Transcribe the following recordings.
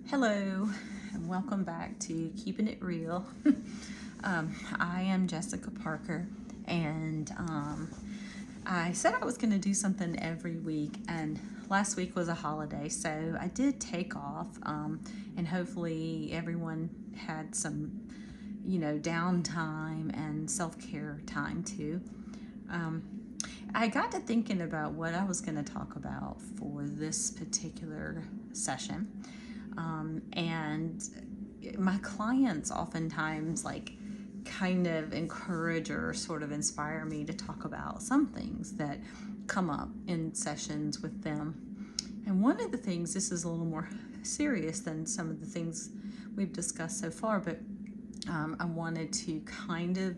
Hello, and welcome back to Keeping It Real. I am Jessica Parker, and I said I was going to do something every week, and last week was a holiday, so I did take off, and hopefully everyone had some, downtime and self-care time too. I got to thinking about what I was going to talk about for this particular session. And my clients oftentimes kind of encourage or sort of inspire me to talk about some things that come up in sessions with them. And one of the things, this is a little more serious than some of the things we've discussed so far, but I wanted to kind of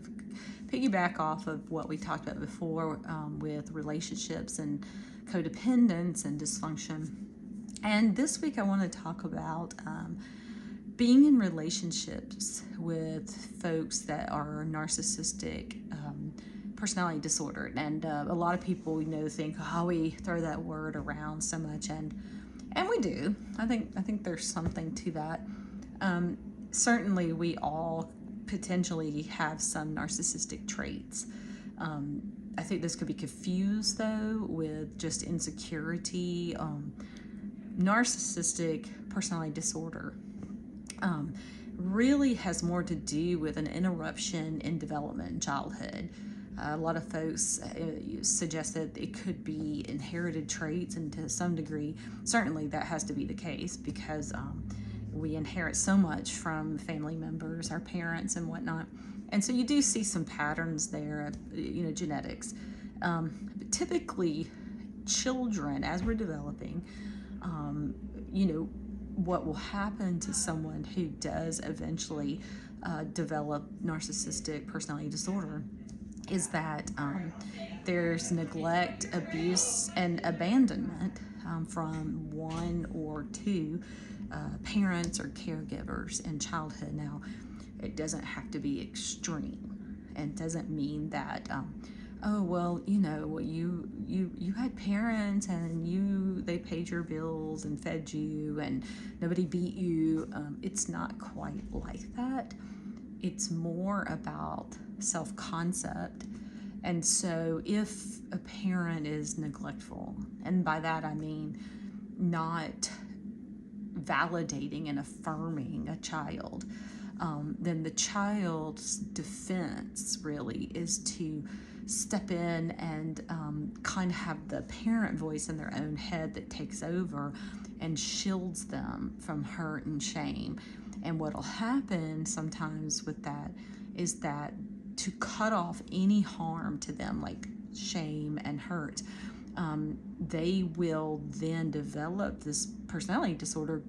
piggyback off of what we talked about before with relationships and codependence and dysfunction. And this week I want to talk about being in relationships with folks that are narcissistic, personality disordered. And a lot of people, think, oh, we throw that word around so much, and we do. I think there's something to that. Certainly, we all potentially have some narcissistic traits. I think this could be confused, though, with just insecurity. Narcissistic personality disorder really has more to do with an interruption in development in childhood. A lot of folks suggest that it could be inherited traits, and to some degree, certainly that has to be the case because we inherit so much from family members, our parents, and whatnot. And so you do see some patterns there, genetics. But typically, children, as we're developing, what will happen to someone who does eventually develop narcissistic personality disorder is that there's neglect, abuse, and abandonment from one or two parents or caregivers in childhood. Now, it doesn't have to be extreme, and doesn't mean that you had parents and they paid your bills and fed you and nobody beat you. It's not quite like that. It's more about self-concept. And so if a parent is neglectful, and by that I mean not validating and affirming a child, then the child's defense really is to step in and kind of have the parent voice in their own head that takes over and shields them from hurt and shame. And what'll happen sometimes with that is that to cut off any harm to them, like shame and hurt, they will then develop this personality disorder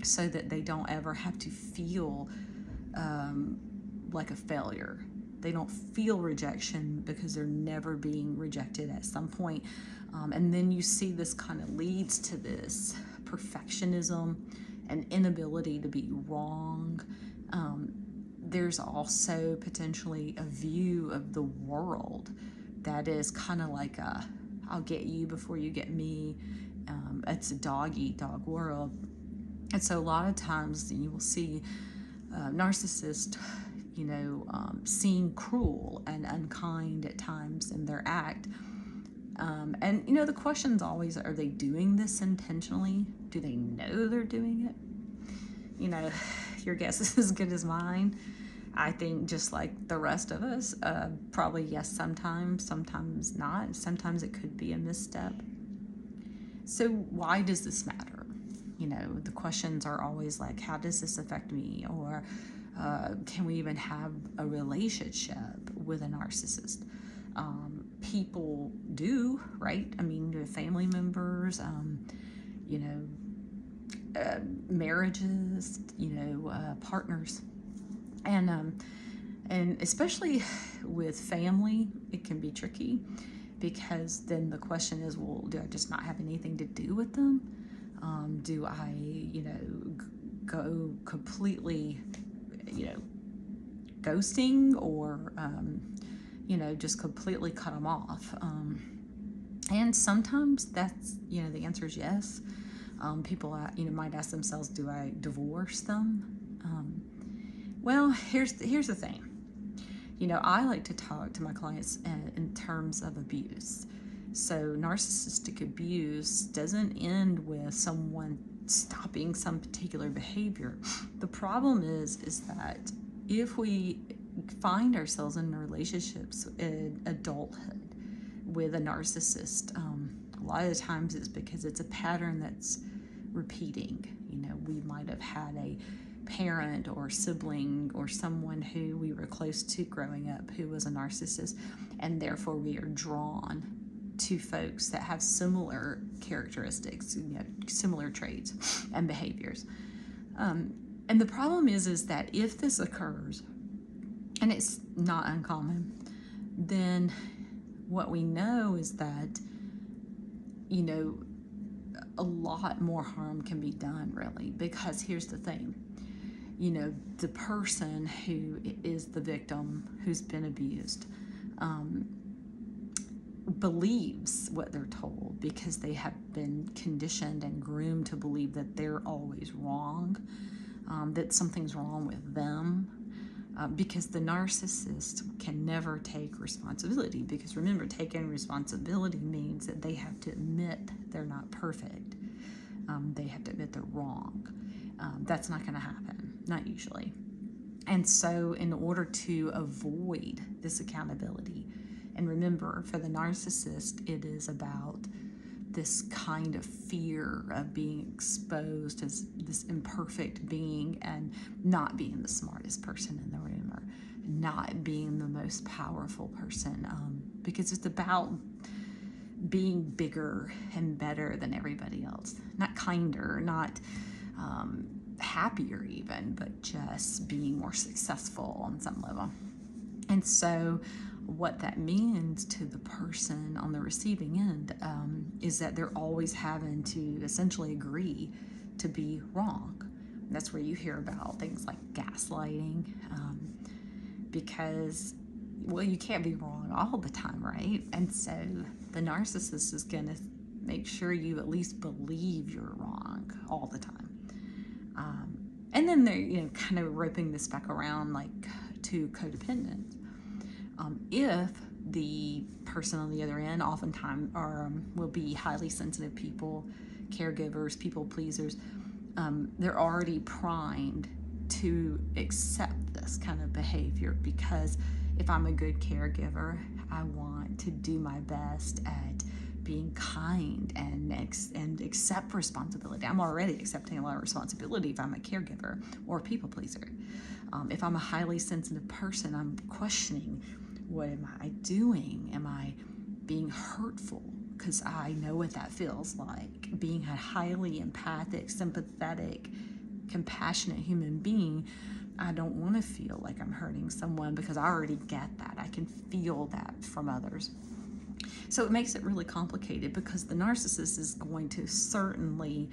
so that they don't ever have to feel like a failure. They don't feel rejection because they're never being rejected at some point. And then you see this kind of leads to this perfectionism and inability to be wrong. There's also potentially a view of the world that is kind of like I'll get you before you get me. It's a dog-eat-dog world. And so a lot of times you will see narcissists seem cruel and unkind at times in their act. And the question's always, are they doing this intentionally? Do they know they're doing it? Your guess is as good as mine. I think just like the rest of us, probably yes sometimes not. Sometimes it could be a misstep. So why does this matter? The questions are always like, how does this affect me? Or can we even have a relationship with a narcissist? People do, right? I mean, family members, marriages, partners. And especially with family, it can be tricky because then the question is, well, do I just not have anything to do with them? Do I, go completely, ghosting or, just completely cut them off? And sometimes that's, the answer is yes. People, might ask themselves, do I divorce them? Well, here's the thing. I like to talk to my clients in terms of abuse. So narcissistic abuse doesn't end with someone stopping some particular behavior. The problem is that if we find ourselves in relationships in adulthood with a narcissist, a lot of the times it's because it's a pattern that's repeating. We might have had a parent or sibling or someone who we were close to growing up who was a narcissist, and therefore we are drawn to folks that have similar characteristics, similar traits and behaviors. And the problem is that if this occurs, and it's not uncommon, then what we know is that, a lot more harm can be done, really, because here's the thing. The person who is the victim, who's been abused, believes what they're told because they have been conditioned and groomed to believe that they're always wrong, that something's wrong with them, because the narcissist can never take responsibility. Because remember, taking responsibility means that they have to admit they're not perfect. They have to admit they're wrong. That's not going to happen, not usually. And so in order to avoid this accountability, and remember, for the narcissist, it is about this kind of fear of being exposed as this imperfect being and not being the smartest person in the room, or not being the most powerful person, because it's about being bigger and better than everybody else, not kinder, not happier even, but just being more successful on some level. And so what that means to the person on the receiving end is that they're always having to essentially agree to be wrong. That's where you hear about things like gaslighting, because, well, you can't be wrong all the time, right? And so the narcissist is going to make sure you at least believe you're wrong all the time. And then they're, kind of roping this back around like to codependence. If the person on the other end oftentimes will be highly sensitive people, caregivers, people pleasers, they're already primed to accept this kind of behavior, because if I'm a good caregiver, I want to do my best at being kind and accept responsibility. I'm already accepting a lot of responsibility if I'm a caregiver or a people pleaser. If I'm a highly sensitive person, I'm questioning, what am I doing? Am I being hurtful? Because I know what that feels like. Being a highly empathic, sympathetic, compassionate human being, I don't want to feel like I'm hurting someone, because I already get that. I can feel that from others. So it makes it really complicated, because the narcissist is going to certainly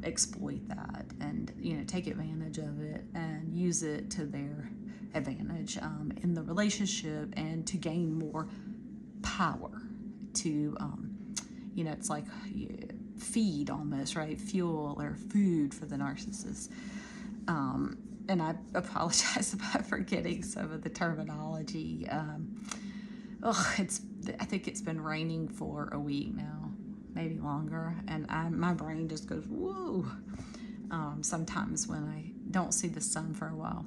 exploit that and take advantage of it and use it to their advantage in the relationship, and to gain more power, to it's like feed almost, right? Fuel or food for the narcissist. And I apologize about forgetting some of the terminology. I think it's been raining for a week now, maybe longer, and my brain just goes whoa sometimes when I don't see the sun for a while.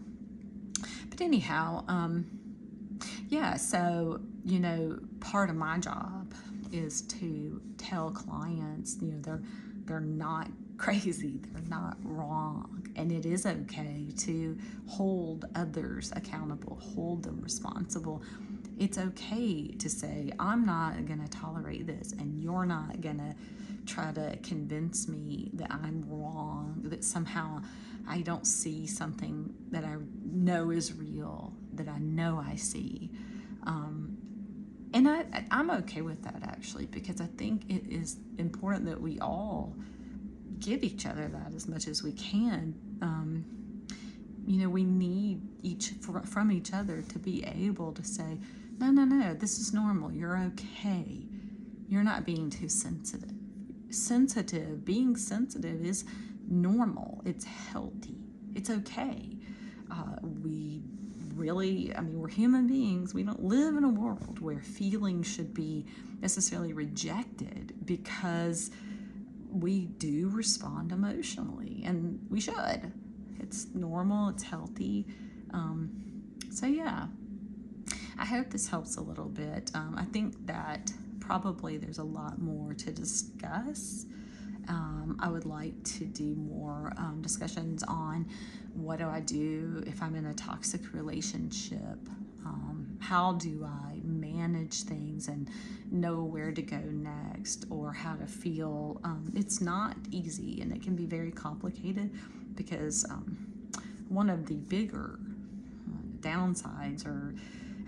But anyhow, so part of my job is to tell clients, they're not crazy, they're not wrong, and it is okay to hold others accountable, hold them responsible. It's okay to say, I'm not going to tolerate this, and you're not going to try to convince me that I'm wrong, that somehow I don't see something that I know is real, that I know I see. And I'm okay with that, actually, because I think it is important that we all give each other that as much as we can. We need from each other to be able to say, no, this is normal. You're okay. You're not being too sensitive. sensitive. Being sensitive is normal. It's healthy. It's okay. We really, I mean, we're human beings. We don't live in a world where feelings should be necessarily rejected, because we do respond emotionally, and we should. It's normal. It's healthy. So yeah, I hope this helps a little bit. I think that probably there's a lot more to discuss. I would like to do more discussions on what do I do if I'm in a toxic relationship. How do I manage things and know where to go next, or how to feel? It's not easy, and it can be very complicated, because one of the bigger downsides or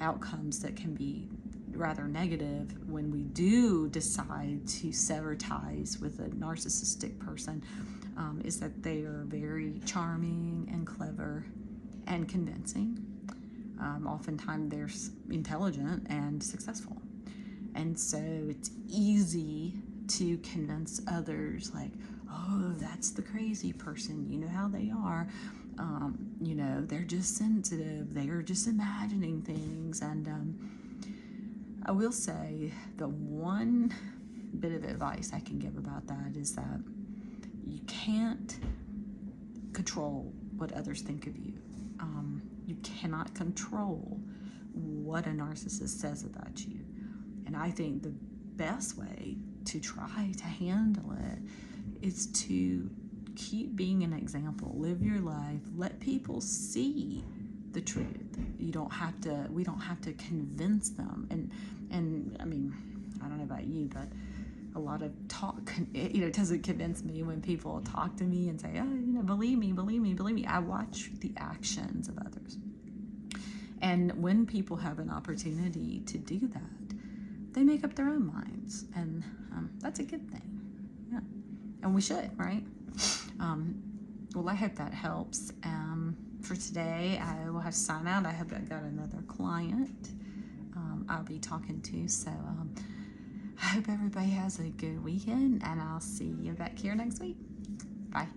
outcomes that can be rather negative when we do decide to sever ties with a narcissistic person is that they are very charming and clever and convincing. Oftentimes they're intelligent and successful, and so it's easy to convince others, like, oh, that's the crazy person, you know how they are. They're just sensitive, they're just imagining things. And I will say the one bit of advice I can give about that is that you can't control what others think of you. You cannot control what a narcissist says about you. And I think the best way to try to handle it is to keep being an example. Live your life. Let people see the truth. We don't have to convince them. And I mean, I don't know about you, but a lot of talk, it doesn't convince me when people talk to me and say, oh, believe me. I watch the actions of others. And when people have an opportunity to do that, they make up their own minds. And that's a good thing. Yeah. And we should, right? Well, I hope that helps. For today, I will have to sign out. I hope I got another client I'll be talking to. So I hope everybody has a good weekend, and I'll see you back here next week. Bye.